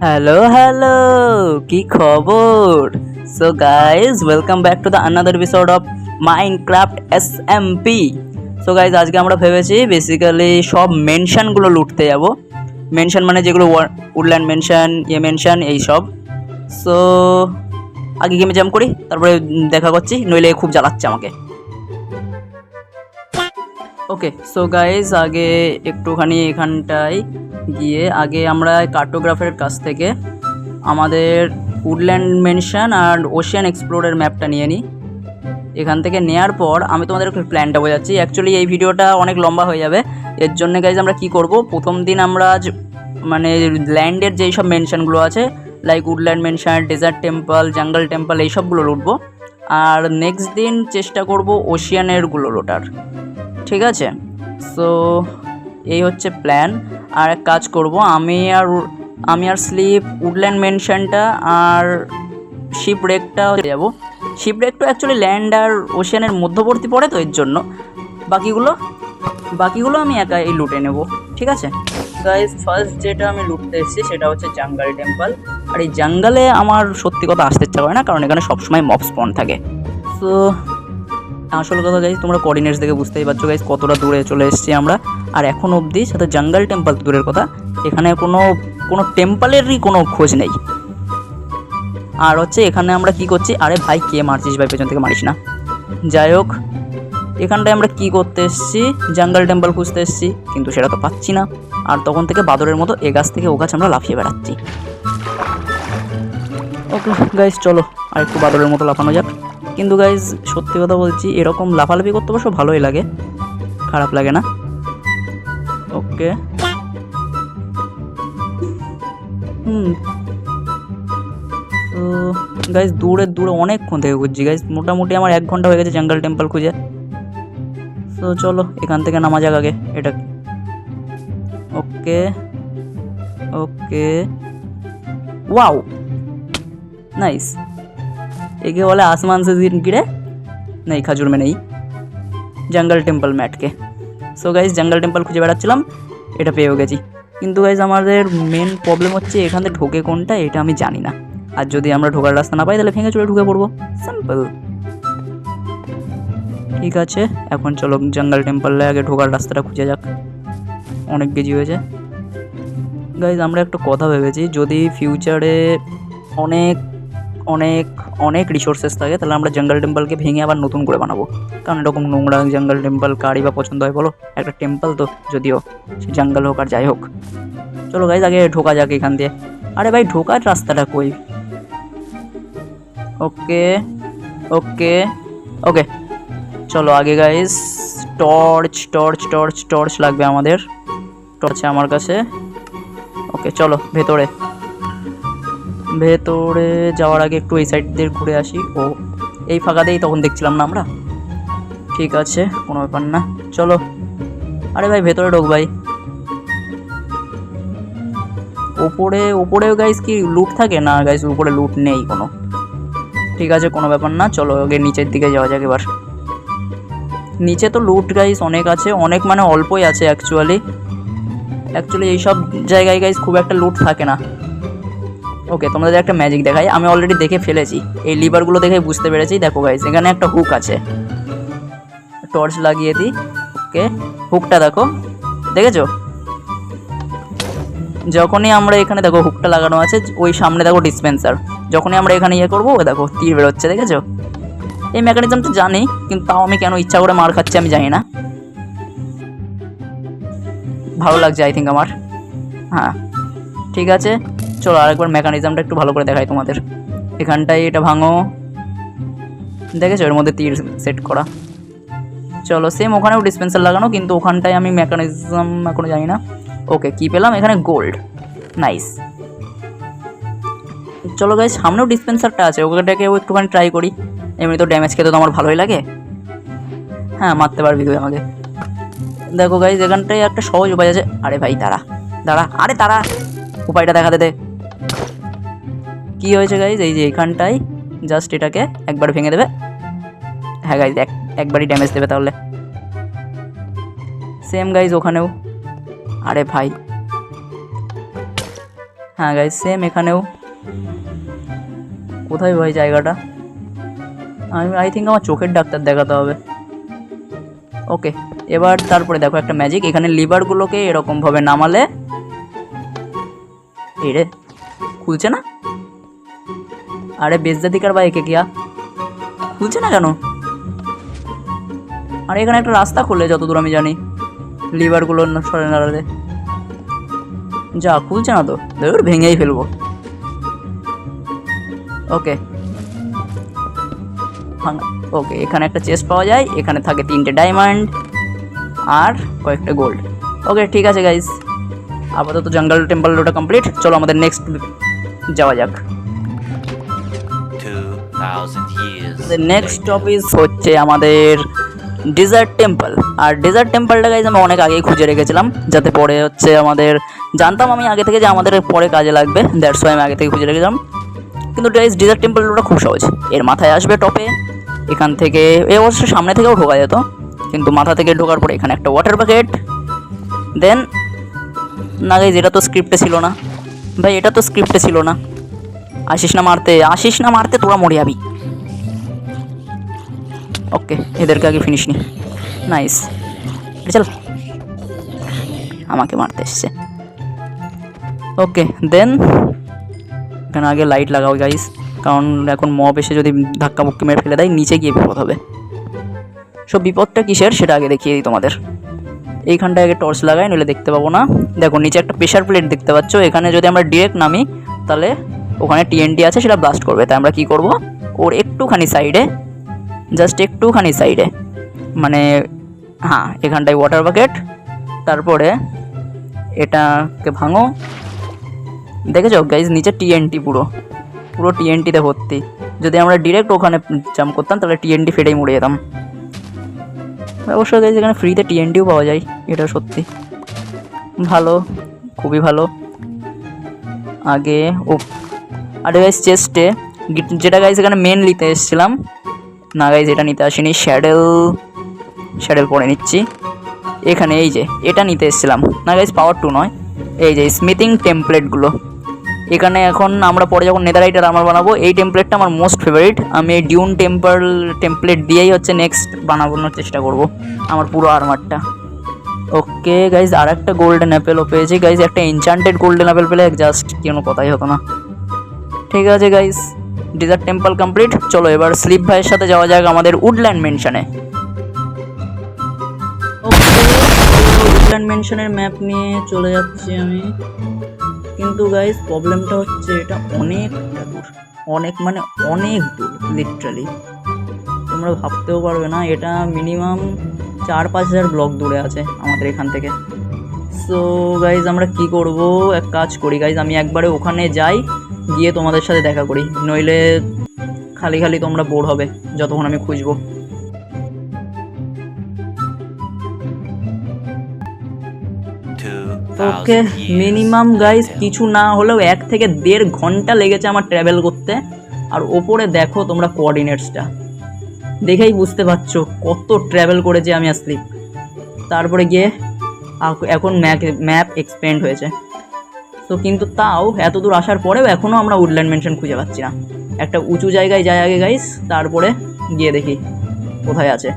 Hello hello, কি খবর? So guys, welcome back to the another episode of Minecraft SMP. So guys, আজকে আমরা ভেবেছি বেসিক্যালি সব মেনশনগুলো লুটতে যাব। মেনশন মানে যেগুলো উডল্যান্ড মেনশন, মেনশন এইসব। সো আগে গেমে জাম্প করি, তারপরে দেখা করছি, নইলে খুব জ্বালাচ্ছে আমাকে। ওকে, সো গাইজ, আগে একটুখানি এখানটায় গিয়ে আগে আমরা কার্টোগ্রাফের কাছ থেকে আমাদের উডল্যান্ড মেনশন আর ওশিয়ান এক্সপ্লোরের ম্যাপটা নিয়ে নিই। এখান থেকে নেওয়ার পর আমি তোমাদের একটু প্ল্যানটা বোঝাচ্ছি। অ্যাকচুয়ালি এই ভিডিওটা অনেক লম্বা হয়ে যাবে। এর জন্য গাইজ আমরা কি করব, প্রথম দিন আমরা আজ মানে ল্যান্ডের যেই সব মেনশনগুলো আছে, like woodland mansion, desert temple, jungle temple, এইসবগুলো লুটবো। আর নেক্সট দিন চেষ্টা করব ওশিয়ানেরগুলো লোটার। ঠিক আছে, সো এই হচ্ছে প্ল্যান। আর এক কাজ করব, আমি আর স্লিপ উডল্যান্ড মেনশনটা আর শিপ রেকটা যাবো। শিপ রেকটা অ্যাকচুয়ালি ল্যান্ড আর ওশিয়ানের মধ্যবর্তী পড়ে, তো এর জন্য বাকিগুলো আমি একাই লুটে নেব। ঠিক আছে গাইস, ফার্স্ট যেটা আমি লুটতে এসেছি সেটা হচ্ছে জাঙ্গল টেম্পল। আর এই জাঙ্গলে আমার সত্যি কথা আসতে ইচ্ছা করে না, কারণ এখানে সবসময় মব স্পন থাকে। সো আসল কথা গাইজ, তোমরা কোঅর্ডিনেটস দেখে বুঝতেই পারছো গাইজ কতটা দূরে চলে এসেছি আমরা। আর এখন অবধি সাথে জাঙ্গল টেম্পল দূরের কথা, এখানে কোনো টেম্পলেরই কোনো খোঁজ নেই। আর হচ্ছে এখানে আমরা কি করছি, আরে ভাই কে মারছিস ভাই, পেছন থেকে মারিস না। যাই হোক, এখানটায় আমরা কি করতে এসেছি, জাঙ্গল টেম্পল খুঁজতে এসেছি, কিন্তু সেটা তো পাচ্ছি না। আর তখন থেকে বাদরের মতো এ গাছ থেকে ও গাছ আমরা লাফিয়ে বেড়াচ্ছি। ওকে গাইজ, চলো আর একটু বাদরের মতো লাফানো যাক। কিন্তু গাইজ সত্যি কথা বলছি, এরকম লাফালাফি করতে অবশ্য ভালোই লাগে, খারাপ লাগে না। ওকে, তো গাইজ দূরে অনেকক্ষণ থেকে খুঁজছি গাইজ, মোটামুটি আমার 1 ঘন্টা হয়ে গেছে জাঙ্গল টেম্পল খুঁজে। তো চলো এখান থেকে নামা যাক আগে এটা। ওকে ওকে, ওয়াও নাইস। একে বলে আসমান সে গিরে নেই খাজুর মে নেই, জঙ্গল টেম্পল ম্যাটকে। সো গাইজ জঙ্গল টেম্পল খুঁজে বেড়াচ্ছিলাম, এটা পেয়েও গেছি। কিন্তু গাইজ আমাদের মেন প্রবলেম হচ্ছে এখান থেকে ঢোকে কোনটা, এটা আমি জানি না। আর যদি আমরা ঢোকার রাস্তা না পাই তাহলে ভেঙে চলে ঢুকে পড়বো, সিম্পল। ঠিক আছে, এখন চলো জঙ্গল টেম্পলে আগে ঢোকার রাস্তাটা খুঁজে যাক, অনেক বেজি হয়েছে। গাইজ আমরা একটা কথা ভেবেছি, যদি ফিউচারে অনেক অনেক অনেক রিসোর্সেস থাকে, তাহলে আমরা জঙ্গল টেম্পলকে ভেঙে আবার নতুন করে বানাবো। কারণ এরকম নোংরা জঙ্গল টেম্পল কারই বা পছন্দ হয় বলো, একটা টেম্পল তো, যদিও সে জঙ্গল হোক আর যাই হোক। চলো গাইজ আগে ঢোকা যাক এখান দিয়ে। আরে ভাই ঢোকার রাস্তাটা কই? ওকে ওকে ওকে, চলো আগে guys. Torch torch torch torch লাগবে আমাদের, টর্চ আছে আমার কাছে। ওকে চলো ভেতরে যাওয়ার আগে একটু এই সাইড দিয়ে ঘুরে আসি। ও এই ফাঁকাতেই তখন দেখছিলাম না আমরা। ঠিক আছে, কোনো ব্যাপার না, চলো। আরে ভাই ভেতরে ঢোক ভাই। ওপরেও গাইস কি লুট থাকে? না গাইস, উপরে লুট নেই কোনো। ঠিক আছে, কোনো ব্যাপার না, চলো আগে নিচের দিকে যাওয়া যাক এবার। নিচে তো লুট গাইস অনেক আছে, অনেক মানে অল্পই আছে অ্যাকচুয়ালি এইসব জায়গায় গাইস খুব একটা লুট থাকে না। ওকে, তোমাদের একটা ম্যাজিক দেখাই, আমি অলরেডি দেখে ফেলেছি, এই লিভারগুলো দেখে বুঝতে পেরেছি। দেখো গাইস, এখানে একটা হুক আছে, টর্চ লাগিয়ে দিই। ওকে, হুকটা দেখো, দেখেছো? যখনই আমরা এখানে দেখো হুকটা লাগানো আছে, ওই সামনে দেখো ডিসপেন্সার, যখনই আমরা এখানে ইয়ে করবো দেখো তীর বেরোচ্ছে, দেখেছো? এই মেকানিজম তো জানি, কিন্তু তাও আমি কেন ইচ্ছা করে মার খাচ্ছি আমি জানি না। ভালো লাগছে আই থিঙ্ক আমার। হ্যাঁ ঠিক আছে, চলো আরেকবার মেকানিজমটা একটু ভালো করে দেখাই তোমাদের। এখানটায় এটা ভাঙো, দেখেছো এর মধ্যে তীর সেট করা। চলো সেম ওখানেও ডিসপেন্সার লাগানো, কিন্তু ওখানটায় আমি মেকানিজম এখনো জানি না। ওকে, কি পেলাম এখানে? Gold, nice. চলো গাইস, সামনেও ডিসপেন্সারটা আছে, ওটাকেও একটুখানি ট্রাই করি। এমনি তো ড্যামেজ খেতে তো আমার ভালোই লাগে। হ্যাঁ মারতে পারবি তুই আমাকে। দেখো গাইস, এখানটায় একটা সহজ উপায় আছে। আরে ভাই দাঁড়া, আরে দাঁড়া, উপায়টা দেখাতে দে। কি হয়েছে গাইস, এই যে এখানটায় জাস্ট এটাকে একবার ভেঙে দেবে। হ্যাঁ গাইস, একবারই ড্যামেজ দেবে তাহলে। সেম গাইস ওখানেও। আরে ভাই হ্যাঁ গাইস সেম এখানেও। কোথায় ভাই জায়গাটা? আই থিঙ্ক আমার চোখের ডাক্তার দেখাতে হবে। ওকে, এবার তারপরে দেখো একটা ম্যাজিক, এখানে লিভারগুলোকে এরকমভাবে নামালে, এই রে খুলছে না। আরে বেজ্জাতিকার ভাই একে কিয়া খুলছে না কেন? আর এখানে একটা রাস্তা খুললে যতদূর আমি জানি, লিভারগুলো সরে নাড়ালে। যা খুলছে না তো, ধর ভেঙেই ফেলবো। ওকে ওকে, এখানে একটা চেস্ট পাওয়া যায়, এখানে থাকে 3টে ডায়মন্ড আর কয়েকটা গোল্ড। ওকে ঠিক আছে গাইস, আপাতত জঙ্গল টেম্পল ওটা কমপ্লিট। চলো আমাদের নেক্সট যাওয়া যাক। নেক্সট টপিক হচ্ছে আমাদের ডেজার্ট টেম্পল। আর ডেজার্ট টেম্পলটা গাইজ আমি অনেক আগেই খুঁজে রেখেছিলাম, যাতে পরে হচ্ছে আমাদের, জানতাম আমি আগে থেকে যে আমাদের পরে কাজে লাগবে, দ্যাটস ওয়াই আমি আগে থেকে খুঁজে রেখেছিলাম। কিন্তু গাইজ ডেজার্ট টেম্পলটা খুব সহজ, এর মাথায় আসবে টপে, এখান থেকে এ অবশ্য সামনে থেকেও ঢোকা যেত, কিন্তু মাথা থেকে ঢোকার পরে এখানে একটা ওয়াটার বাকেট। দেন না গাইজ এটা তো স্ক্রিপ্টে ছিল না ভাই, এটা তো স্ক্রিপ্টে ছিল না। আসিস না মারতে, তোরা মরে যাবি। ওকে, এদেরকে আগে ফিনিশ নি। নাইস, চল, আমাকে মারতে এসছে। ওকে দেন এখানে আগে লাইট লাগাও গাইস, কারণ এখন মব এসে যদি ধাক্কা মুক্কি মেরে ফেলে দেয় নিচে গিয়ে বিপদ হবে। সব বিপদটা কিসের সেটা আগে দেখিয়ে দিই তোমাদের। এইখানটায় আগে টর্চ লাগাই, নইলে দেখতে পাবো না। দেখো নিচে একটা প্রেশার প্লেট দেখতে পাচ্ছ, এখানে যদি আমরা ডিরেক্ট নামি তাহলে ওখানে টিএনটি আছে, সেটা ব্লাস্ট করবে। তাই আমরা কী করব, ওর একটুখানি সাইডে, জাস্ট একটুখানি সাইডে, মানে হ্যাঁ এখানটায় ওয়াটার বাকেট, তারপরে এটাকে ভাঙো। দেখেছো গাইজ নিচে টিএনটি, পুরো টিএনটিতে ভর্তি। যদি আমরা ডিরেক্ট ওখানে জাম্প করতাম তাহলে টিএনটি ফেটেই মরে যেতাম। অবশ্যই গাইজ এখানে ফ্রিতে টিএনটিও পাওয়া যায়, এটা সত্যি ভালো, খুবই ভালো। আগে ও আরে গাইজ চেস্টে, যেটা গাইজ এখানে মেন নিতে এসেছিলাম, না গাইজ এটা নিতে আসিনি, শ্যাডেল পরে নিচ্ছি। এখানে এই যে এটা নিতে এসেছিলাম, না গাইজ পাওয়ার 2 নয়, এই যে স্মিথিং টেমপ্লেটগুলো। এখানে এখন আমরা পরে যখন নেদারাইটের আর্মার বানাবো, এই টেমপ্লেটটা আমার মোস্ট ফেভারিট। আমি এই ডিউন টেমপ্লেট দিয়েই হচ্ছে নেক্সট বানানোর চেষ্টা করব আমার পুরো আর্মারটা। ওকে গাইজ, আর একটা গোল্ডেন অ্যাপেলও পেয়েছি গাইজ, একটা এনচান্টেড গোল্ডেন অ্যাপেল পেলে জাস্ট কোনো কথাই হতো না। ঠিক আছে গাইজ, ডেজার্ট টেম্পল কমপ্লিট। চলো এবার স্লিপ ভাইয়ের সাথে যাওয়া যাক আমাদের উডল্যান্ড মেনশনে। ওকে, উডল্যান্ড মেনশনের ম্যাপ নিয়ে চলে যাচ্ছি আমি। কিন্তু গাইজ প্রবলেমটা হচ্ছে এটা অনেকটা দূর, অনেক দূর, লিটারালি তোমরা ভাবতেও পারবে না। এটা মিনিমাম 4-5 হাজার ব্লক দূরে আছে আমাদের এখান থেকে। সো গাইজ আমরা কি করব, এক কাজ করি গাইজ, আমি একবারে ওখানে যাই, গিয়ে তোমাদের সাথে দেখা করি, নইলে খালি তোমরা বোর হবে যতক্ষণ আমি খুঁজবো। ওকে, মিনিমাম গাইজ কিছু না হলেও 1 থেকে 1.5 ঘন্টা লেগেছে আমার ট্রাভেল করতে। আর ওপরে দেখো তোমরা কোঅর্ডিনেটসটা দেখেই বুঝতে পারছো কত ট্রাভেল করেছি আমি আসলে। তারপরে গিয়ে এখন ম্যাপ এক্সপেন্ড হয়েছে। তো কিন্তু তাও এত দূর আসার পরেও এখনও আমরা উডল্যান্ড মেনশন খুঁজে পাচ্ছি না। একটা উঁচু জায়গায় যাই আগে গাইস, তারপরে গিয়ে দেখি কোথায় আছে।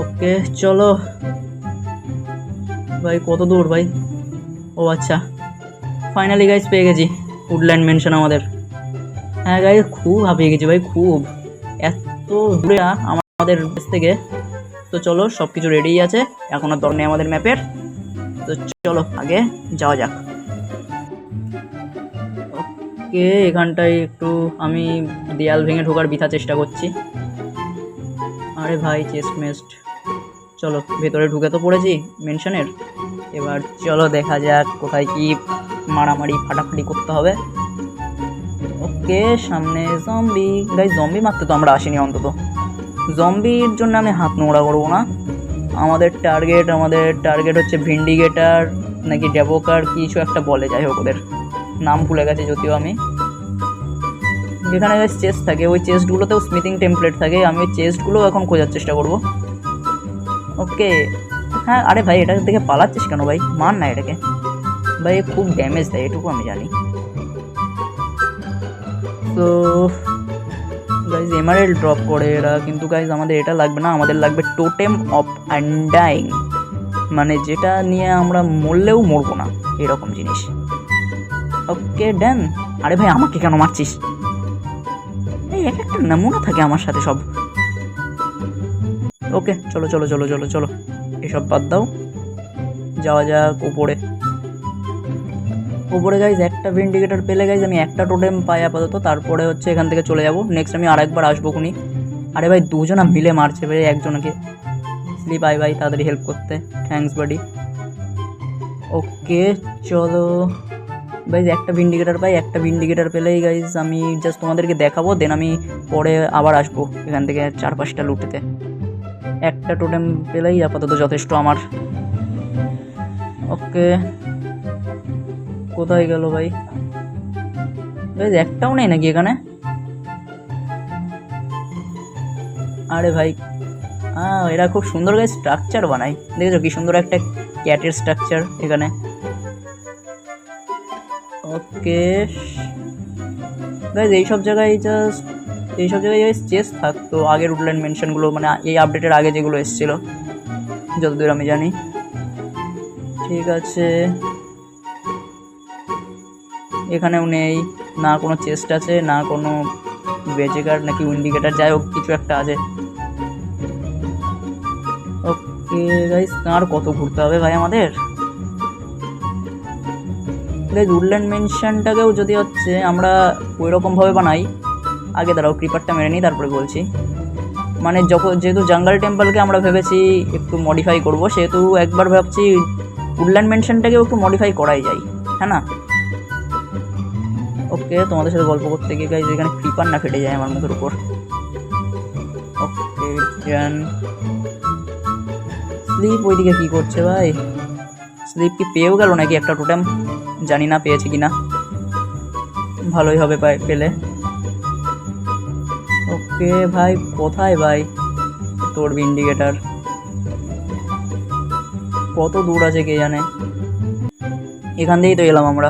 ওকে চলো ভাই, কত দূর ভাই? ও আচ্ছা, ফাইনালি গাইস পেয়ে গেছি উডল্যান্ড মেনশন আমাদের। হ্যাঁ গাইস, খুব হাঁপিয়ে গেছি ভাই, খুব, এত দূরে আমাদের দেশ থেকে। তো চলো সব কিছু রেডি আছে, এখন আর দরকার নেই আমাদের ম্যাপের। তো চলো আগে যাওয়া যাক। ওকে, এখানটায় একটু আমি দেয়াল ভেঙে ঢোকার বৃথা চেষ্টা করছি। আরে ভাই চেস্ট মেস্ট, চলো ভেতরে ঢুকে তো পড়েছি মেনশনের। এবার চলো দেখা যাক কোথায় কি মারামারি ফাটাফাটি করতে হবে। ওকে, সামনে জম্বি। গাইস জম্বি মারতে তো আমরা আসিনি, অন্তত জম্বির জন্য আমি হাত নোংরা করবো না। আমাদের টার্গেট হচ্ছে ভিন্ডিগেটার নাকি ডেভোকার কিছু একটা বলে, যাই হোক ওদের নাম ভুলে গেছে যদিও আমি। যেখানে চেস্ট থাকে ওই চেস্টগুলোতেও স্মিথিং টেমপ্লেট থাকে, আমি ওই চেস্টগুলোও এখন খোঁজার চেষ্টা করব। ওকে হ্যাঁ, আরে ভাই এটা দেখে পালাচ্ছিস কেন ভাই? মার না এটাকে। ভাই খুব ড্যামেজ দেয়, এটুকু আমি জানি। তো গাইজ এমারেল্ড ড্রপ করে এরা, কিন্তু গাইজ আমাদের এটা লাগবে না, আমাদের লাগবে টোটেম অফ আনডাইং, মানে যেটা নিয়ে আমরা মরলেও মরবো না এরকম জিনিস। ওকে ডান। আরে ভাই আমাকে কেন মারছিস? এই এক একটা নমুনা থাকে আমার সাথে সব। ওকে চলো চলো চলো চলো চলো, এসব বাদ দাও, যাওয়া যাক উপরে। উপরে গাইজ একটা ভিন্ডিকেটর পেলে গাইজ আমি একটা টোটেম পাই আপাতত, তারপরে হচ্ছে এখান থেকে চলে যাব। নেক্সট আমি আরেকবার আসবো খুনি। আরে ভাই দুজনা মিলে মারছে ভাই একজনকে। স্লিপ আই ভাই তাড়াতাড়ি হেল্প করতে, থ্যাঙ্কস বাডি। ওকে চলো গাইজ, একটা ভিন্ডিকেটর পাই, একটা ভিন্ডিকেটর পেলেই গাইজ আমি জাস্ট তোমাদেরকে দেখাবো, দেন আমি পরে আবার আসবো এখান থেকে 4-5টা লুটেতে। একটা টোটেম পেলেই আপাতত যথেষ্ট আমার। ওকে কোথায় গেল ভাই? গাইজ একটাও নেই নাকি এখানে? আরে ভাই এরা খুব সুন্দর গাইজ স্ট্রাকচার বানায়, দেখেছো কি সুন্দর একটা ক্যাটের স্ট্রাকচার এখানে। ওকে গাইজ এইসব জায়গায় চেস থাকতো আগের উডল্যান্ড মেনশনগুলো, মানে এই আপডেটের আগে যেগুলো এসেছিলো যতদূর আমি জানি। ঠিক আছে এখানেও নেই না, কোনো চেস্ট আছে না, কোনো বেজেকার নাকি ইন্ডিকেটার, যাই হোক কিছু একটা আছে। ওকে গাইস আর কত ঘুরতে হবে ভাই আমাদের? গাইস উডল্যান্ড মেনশনটাকেও যদি হচ্ছে আমরা ওই রকমভাবে বানাই, আগে দাঁড়াও ক্রিপারটা মেরে নিই তারপরে বলছি। মানে যেহেতু জাঙ্গল টেম্পলকে আমরা ভেবেছি একটু মডিফাই করব, সেহেতু একবার ভাবছি উডল্যান্ড মেনশনটাকেও একটু মডিফাই করাই যায়, হ্যাঁ না? ওকে তোমাদের সাথে গল্প করতে গিয়ে গাইজ এখানে ক্রিপার না ফেটে যায় আমার মুখের উপর। ওকে ডান। স্লিপ ওইদিকে কী করছে ভাই? স্লিপ কি পেয়েও গেল নাকি একটা টোটেম? জানি না পেয়েছে কি না, ভালোই হবে পেলে। ওকে ভাই কোথায় ভাই তোর ইন্ডিকেটার? কত দূর আছে কে জানে। এখান দিয়েই তো এলাম আমরা।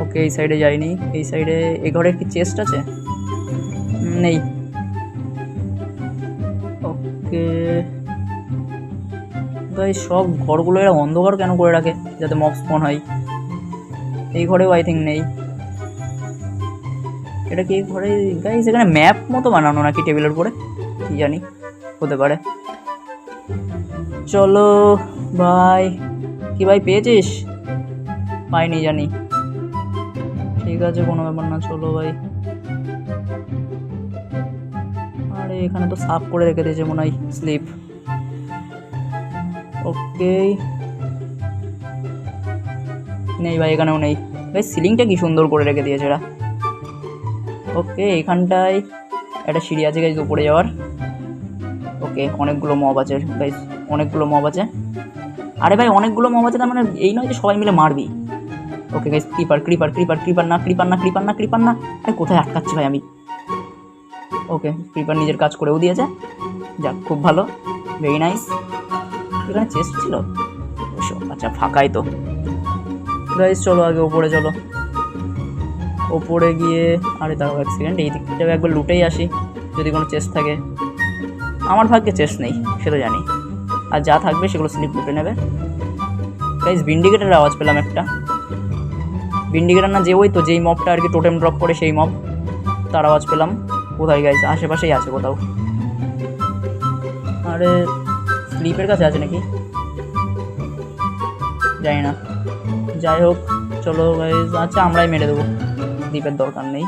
ওকে এই সাইডে যাইনি, এই সাইডে এই ঘরে কি চেস্ট আছে? নেই। ওকে ভাই সব ঘরগুলো এরা অন্ধকার কেন করে রাখে যাতে মব স্পন হয়? এই ঘরেও আই থিঙ্ক নেই। এটা কি ঘরে গাইস? এখানে ম্যাপ মতো বানানো নাকি টেবিলের উপরে, কি জানি, হতে পারে। চলো ভাই, কি ভাই পেয়েছিস? পাইনি জানি, ঠিক আছে কোনো ব্যাপার না, চলো ভাই। আরে এখানে তো সাফ করে রেখে দিয়েছে মনে হয় স্লিপ। ওকে নেই ভাই, এখানেও নেই ভাই। সিলিংটা কি সুন্দর করে রেখে দিয়েছে এরা। ওকে এখানটায় একটা সিঁড়ি আছে গাইজ উপরে যাওয়ার। ওকে অনেকগুলো মব আছে গাইজ, অনেকগুলো মব আছে। আরে ভাই অনেকগুলো মব আছে, তার মানে এই নয় যে সবাই মিলে মারবি। Okay guys creeper creeper creeper creeper না ক্রিপার না ক্রিপার না ক্রিপার না, আরে কোথায় আটকাচ্ছি ভাই আমি? ওকে ক্রিপার নিজের কাজ করেও দিয়েছে, যাক খুব ভালো, ভেরি নাইস। এখানে চেস্ট ছিল, আচ্ছা ফাঁকাই তো। গাইজ চলো আগে ওপরে চলো, ওপরে গিয়ে আরে দাঁড়াও এক সেকেন্ড, এই দিকটা একবার লুটেই আসি যদি কোনো চেস্ট থাকে। আমার ভাগ্যে চেস্ট নেই সেটা জানি, আর যা থাকবে সেগুলো স্লিপ লুটে নেবে। গাইজ ভিন্ডিকেটারের আওয়াজ পেলাম একটা। ভিন্ডিকেটার না যে ওই তো যেই মবটা আর কি টোটেম ড্রপ করে সেই মব, তার আওয়াজ পেলাম। কোথায় গাইজ? আশেপাশেই আছে কোথাও। আরে স্লিপের কাছে আছে নাকি জানি না, যাই হোক চলো গাইজ। আচ্ছা আমরাই মেরে দেবো, দ্বীপের দরকার নেই।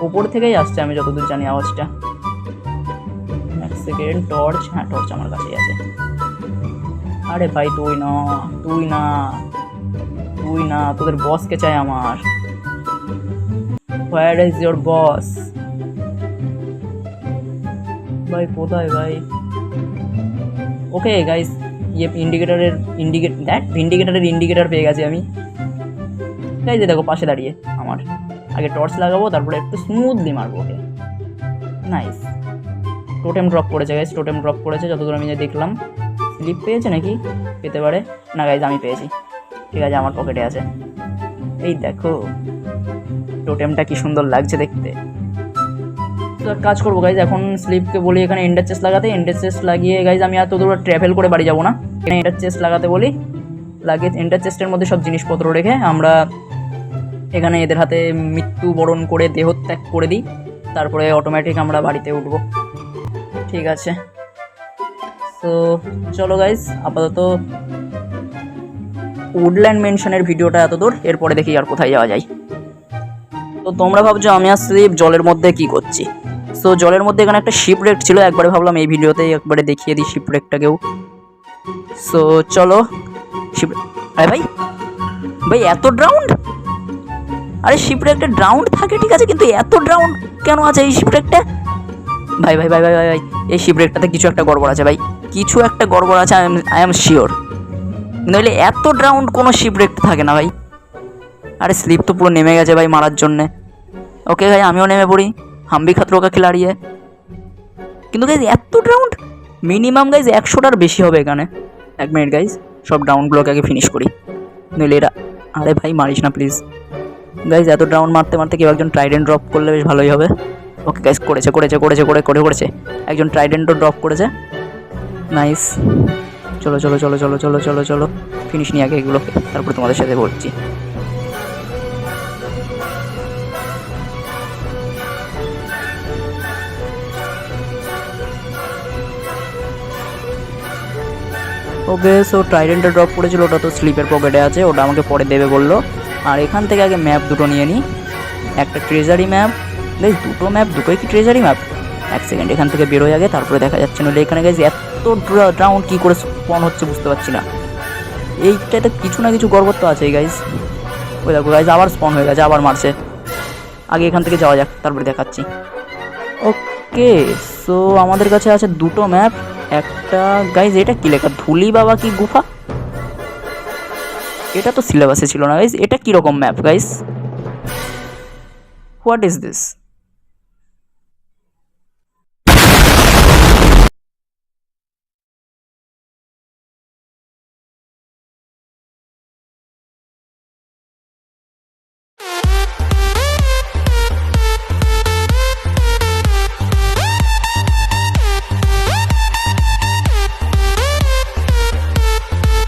ওপর থেকেই আসছে আমি যতদূর জানি আওয়াজটা। এক সেকেন্ড, টর্চ, হ্যাঁ টর্চ আমার কাছেই আছে। আরে ভাই তুই না তুই না তুই না, তোদের বসকে চাই আমার। Where is your boss? ভাই কোথায় ভাই? ওকে গাইস ইয়ে ভিন্ডিকেটারের ইন্ডিকেটার পেয়ে গেছি আমি। গাইস দেখো পাশে দাঁড়িয়ে আমার। আগে টর্চ লাগাবো তারপরে একটু স্মুথলি মারবো ওকে। নাইস। টোটেম ড্রপ করেছে গাইস, টোটেম ড্রপ করেছে যতদূর আমি দেখলাম। স্লিপ পেয়েছে নাকি? পেতে পারে না গাইস, আমি পেয়েছি। ঠিক আছে, আমার পকেটে আছে। এই দেখো টোটেমটা কি সুন্দর লাগছে দেখতে। তো এক কাজ করবো গাইজ, এখন স্লিপকে বলি এখানে এন্ডার চেস্ট লাগাতে। এন্ডার চেস্ট লাগিয়ে গাইজ আমি এত দূর ট্রাভেল করে বাড়ি যাবো না, এখানে এন্ডার চেস্ট লাগাতে বলি। লাগিয়ে এন্ডার চেস্টের মধ্যে সব জিনিসপত্র রেখে আমরা এখানে এদের হাতে মৃত্যুবরণ করে দেহত্যাগ করে দিই, তারপরে অটোমেটিক আমরা বাড়িতে উঠবো। ঠিক আছে, তো চলো গাইজ, আপাতত উডল্যান্ড মেনশনের ভিডিওটা এত দূর, এরপরে দেখি আর কোথায় যাওয়া যায়। তো তোমরা ভাবছো আমি আর স্লিপ জলের মধ্যে কি করছি। সো জলের মধ্যে এখানে একটা শিপরেক ছিল, একবারে ভাবলাম এই ভিডিওতেই একবারে দেখিয়ে দিই শিপরেকটাকেও। সো চলো আরে ভাই ভাই এত ড্রাউন্ড, আরে শিপরেকটা ড্রাউন্ড থাকে ঠিক আছে, কিন্তু এত ড্রাউন্ড কেন আছে এই শিপরেকটা? ভাই ভাই ভাই ভাই ভাই ভাই এই শিপরেকটাতে কিছু একটা গড়বড় আছে ভাই, কিছু একটা গড়বড় আছে, আই এম শিওর। নইলে এত ড্রাউন্ড কোনো শিপরেক থাকে না ভাই। আরে স্লিপ তো পুরো নেমে গেছে ভাই মারার জন্যে। ওকে ভাই আমিও নেমে পড়ি, হাম্বি খাতরো কা খিলাড়িয়ে। কিন্তু গাইজ এত ড্রাউন্ড মিনিমাম গাইজ 100টার বেশি হবে এখানে। এক মিনিট গাইজ, সব ডাউনগুলোকে আগে ফিনিশ করি, নইলে এরা। আরে ভাই মারিস না প্লিজ গাইজ, এত ডাউন মারতে মারতে কেউ একজন ট্রাইডেন্ট ড্রপ করলে বেশ ভালোই হবে। ওকে গাইজ করেছে, একজন ট্রাইডেন্টও ড্রপ করেছে, নাইস। চলো চলো চলো চলো চলো চলো চলো ফিনিশ নিয়ে আগে এগুলোকে, তারপরে তোমাদের সাথে বলছি। ওকে সো ট্রাইডেন্টটা ড্রপ করেছিল, ওটা তো স্লিপের পকেটে আছে, ওটা আমাকে পরে দেবে বললো। আর এখান থেকে আগে ম্যাপ দুটো নিয়ে নিই, একটা ট্রেজারি ম্যাপ, গাইজ দুটো ম্যাপ, দুটোই কি ট্রেজারি ম্যাপ? এক সেকেন্ড, এখান থেকে বেরোয় আগে, তারপরে দেখা যাচ্ছে না। এখানে গাইজ এত ড্রাউন্ড কী করে স্পন হচ্ছে বুঝতে পারছি না। এইটাতে কিছু না কিছু গড়বড় তো আছেই গাইজ। ওই দেখো গাইজ আবার স্পন হয়ে গেছে, আবার মারছে। আগে এখান থেকে যাওয়া যাক, তারপরে দেখাচ্ছি। ওকে সো আমাদের কাছে আছে দুটো ম্যাপ, একটা গাইজ এটা কি লেখা, ধুলি বাবা কি গুফা? এটা তো সিলেবাসে ছিল না গাইজ, এটা কীরকম map guys? What is this?